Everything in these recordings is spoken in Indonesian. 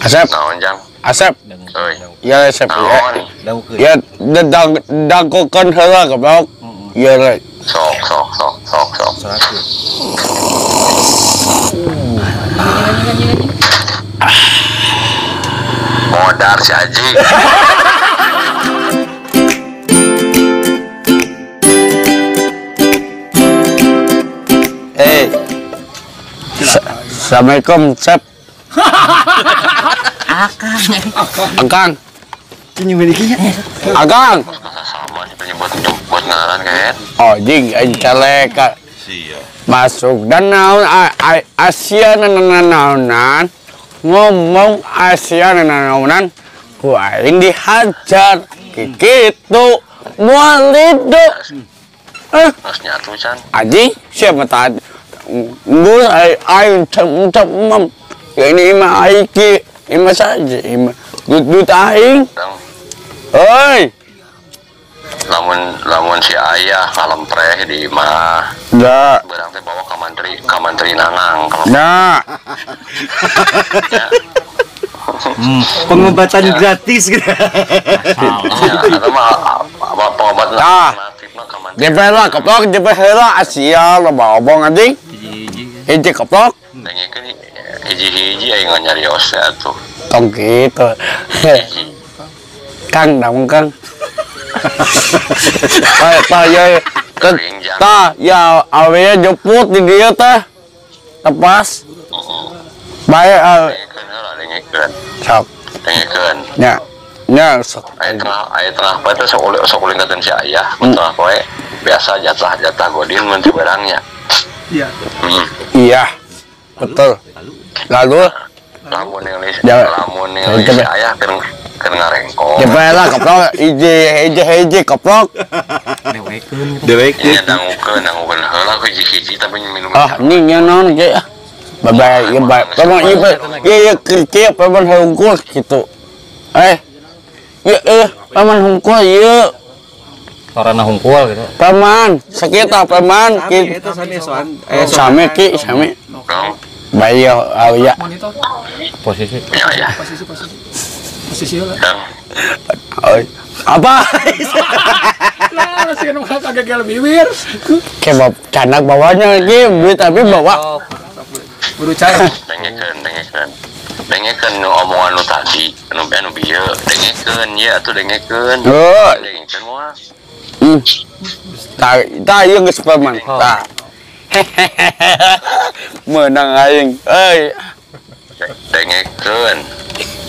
Asep. Asep. Ya Asep ya. Ya đang có cân hơi là gặp đâu. Ya rồi. Sok. Modar si Aji. Assalamualaikum, Sep. Akang. Akang. Sama nyebut ngaran kan. Oh, jing aing calek. Masuk danau Asia nanaunan. Ngomong Asia nanaunan. Ku aing dihajar. Kitu moal lido. Terus nyatu can. Aji, siapa tadi? Gue aing cem ya ini ima aiki ima saja ima dut aing. Oi. Lamun si ayah ngalempreh di imah. Da. Barang teh bawa ka mantri nanang. Da. Pengobatan gratis gitu. Atau mah pengobatan alternatif mah ka mantri. Jepel lah keplok jepel lah Asia lo bawa bong anjing. Hiji keplok. Dengekeun hiji-hiji aing nyarios atuh. Tong gitu. Kang dong Kang. Ya awe jemput di dia teh. Tepas. Baik dengekeun. Sok. Dengekeun. Nya sok. Aya tengah poe teh sok uling katen si ayah. Tengah poe biasa jatah godin menteri barangnya. Iya. Iya. Betul. Lalu lamun yang si ayah keur ngarengkong. Jepel lah keplok hiji keplok. Dewekeun. Nya dangukeun heula ku hiji-hiji tapi minum. Ah, ning nya naon ge. Babay ieu bae. Pemon ieu ieu kieu pemon hungkul kitu. Ieu pemon hungkul ieu. Sarana hungkul gitu. Paman, sakita paman ki. Sami ki, sami. Bayi ya. Posisi. Ya. Posisi lah. Apa? Lah, sih kan kagak gel bibir. Kayak canak bawanya lagi, tapi bawa. Buru cai. Dengekeun omongan nu tadi, anu bieu, dengekeun ya atuh dengekeun. Dengekeun moal. Tah ieu geus paman. Tah. Menang aing.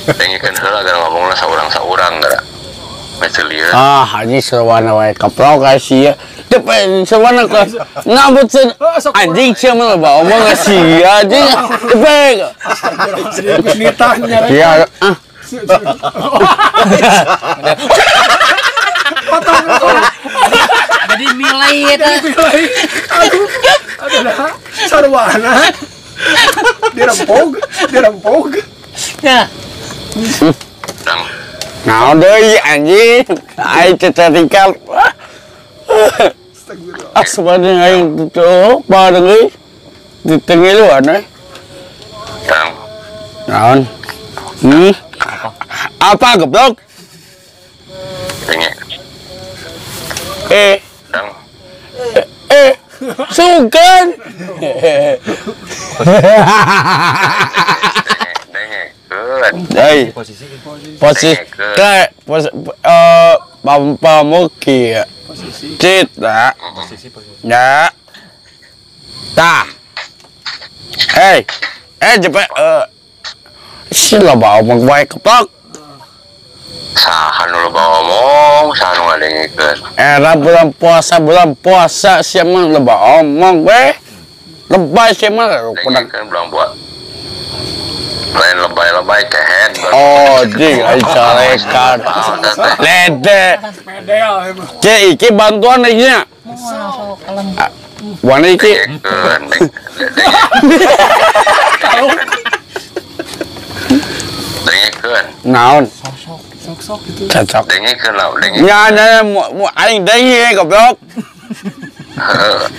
Dengekeun heula gara ngomongna saurang gara. Meselieu. Haji sawana wae keplok Asia. Depe sawana ka ngabut anjing sia mah bawa omong Asia anjing. Depe. Ditanya. Iya. Jadi milai eta. Adalah sarwana. Dirempog. Ya. Naon deui anjing? Ai cecerikal. Asbana aing tuh bareng euy. Di tengiluan euy. Naon? Apa goblok? Denge. Sungkan. Dengekeun. Posisi kayak pamuki cita ya tah cepet sila bawa omong baik keplok Saha nu loba omong, saha nu ngadengekeun. Era bulan puasa siapa mah loba omong weh. Lebay siapa mah dengekeun bulan buat. Lain lebay-lebay kehead. Oh, jing ai calekan. Lede. Cek iki bantuan iki nya. Wana iki. Dengekeun. Naon? Sok gitu. Cocok. Dengekeun lah, dengekeun. Nya mu aing denge goblok.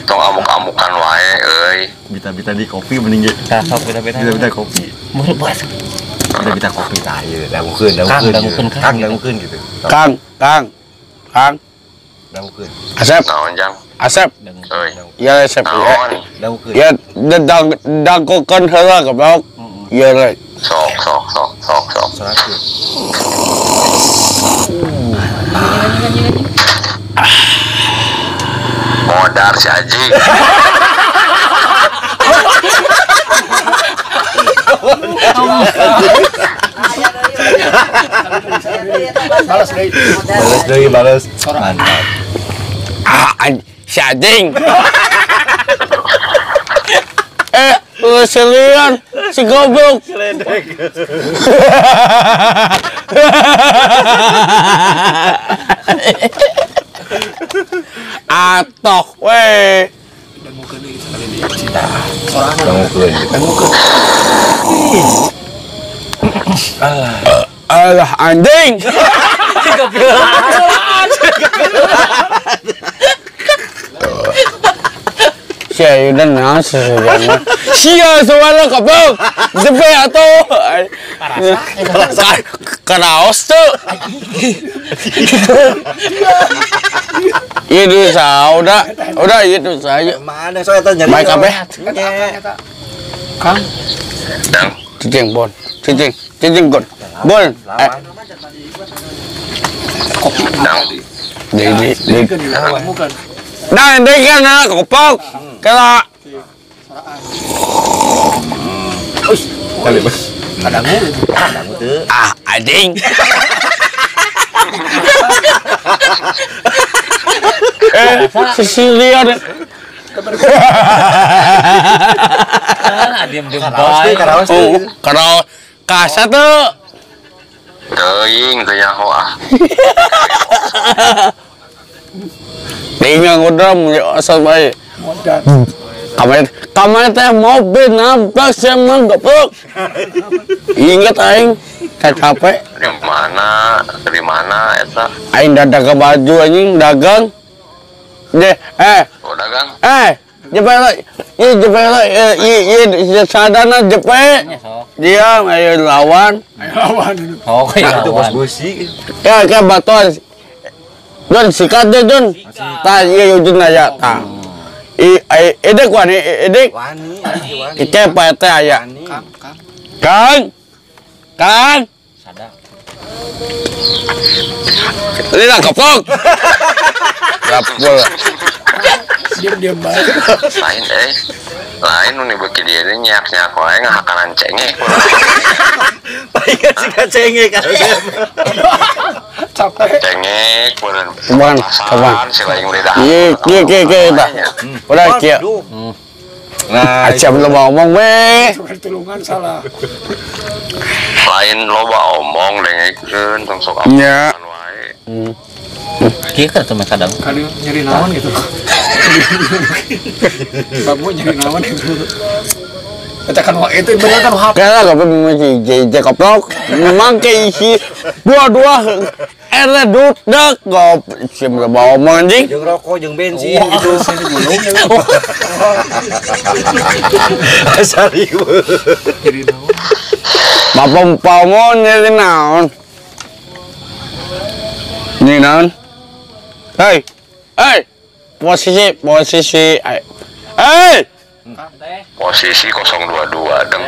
Tong amuk-amukan wae euy. Bita-bita di kopi mending ge. Sok bita-bita kopi. Musuh Kita minta kopi tadi, dangukeun gitu. Kang. Dangukeun. Asep. Naon jang? Asep. Euy. Ya Asep. Naon? Dangukeun. Ya dangkokeun heula goblok. Iya rek. Sok. Seratus. Modar si Haji. Balas. Mantap. Si anjing. Selian, si goblok. Atoh, weh. Alah anjing. Siya udah nasi saja. Siya suara kapal. Jepe atau karaos tuh. Itu sah udah itu saja. Mana soalnya tanya. Baik apa? Kang. Dang. Cicing bon, cicing bon. Kopi. Dang. Di. Kamu kan. Nah, ini kan kopok. Kala. Kali bos. Kadangu tuh. Anjing. Sicilian. Diem bae. Kalau kasa tuh. Teuing teu nyaho ah. Tinggal udah asal baik. Modal. Kamar teh mobil nabrak sama goblok. Ingat aing capek. Dari mana eta? Aing dagang baju anjing dagang. Oh dagang. Jepet sadana jepet. Dia ayo lawan. Oh, kayak Itu bos lawan. busi. Ya batuan. Don sikat deh Don. Tah iya ujung aja tah. Edek wani edek. Wani. Ike PT aya. Kang. Sadar. Ini lah kopok. Rapul. Diam baik. Lain nu beuki dia teh nyak wae ngahakanan cengeh. Palingan sih kacenge kan. Capek. Cengeh beureun. Kapan? Si lain udah. Iya tah. Udah kieu. Nah, Acap lo ngomong weh. Cuma tulungan salah. Lain loba omong dengekeun tong sok Nya. aman wae. Kieu kan teman kadang. Kali nyeri naon gitu. Kamu nyeri naon gitu. Kita kan itu benar kan HP. Kaya lah masih jeje kopok. Memang kayak isi dua era duduk gop siapa bawa omong anjing. jeung rokok jeung bensin gitu. Asari. Nyeri naon. Bapak umpama nyari naon. Nyari naon. Hei. Posisi. Hei. Posisi 022 deng.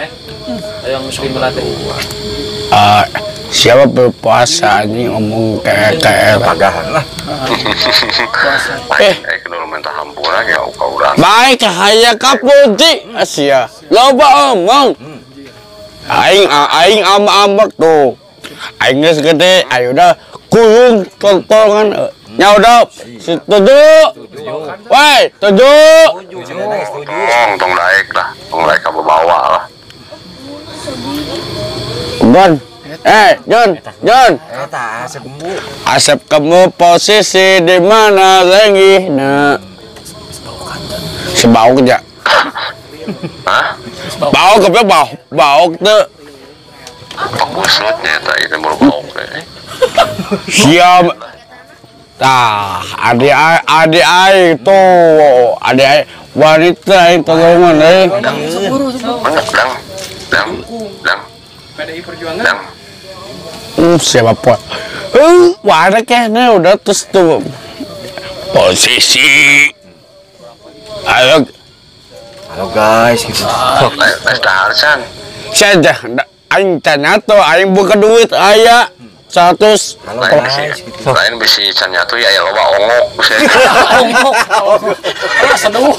Ayo masukin melatih. Siapa berpuasa ini ngomong kayak Pagahan lah. Kenal minta hampura ya uka urang. baik hanya kapuji Asia loba omong aing ambak tuh aing geus gede ayo udah kulung tolongan nya udah setuju woi setuju Tong daek lah. Tong daek ka bawa lah. John Eta Asep kamu posisi di mana lagi nah sebau kerja Hah? bau kepe bau tuh Pengusutnya tak itu baru bau deh. siap adik tuh adik wanita yang tolongan Dang. PDI Perjuangan. Dan Siapa pot? Wadah kayaknya udah terus tuh posisi. Ayo, Halo guys, gitu. les daharsan. saja. Aing tanya tuh, aing buka duit ayah 100. Halo Lain guys, bisi, gitu. lain bisi can nyatu ya loba ongok. Seduh.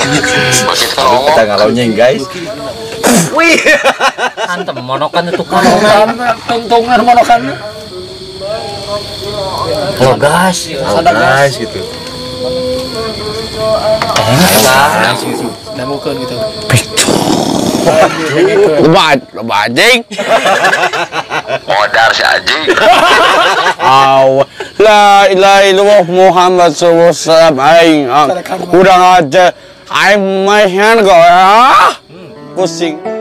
Begitu kan ongok. Kita ngalonyeng guys. Wih. Antem monokan itu kan. Tungtungan monokan. Halo guys. Halo guys, gitu. Halo guys, gitu. Dangukeun gitu. Loba anjing. Modar si Aji. La ilaha illallah Muhammad SAW. Aing udah aja. Aing main kok ya. Pusing.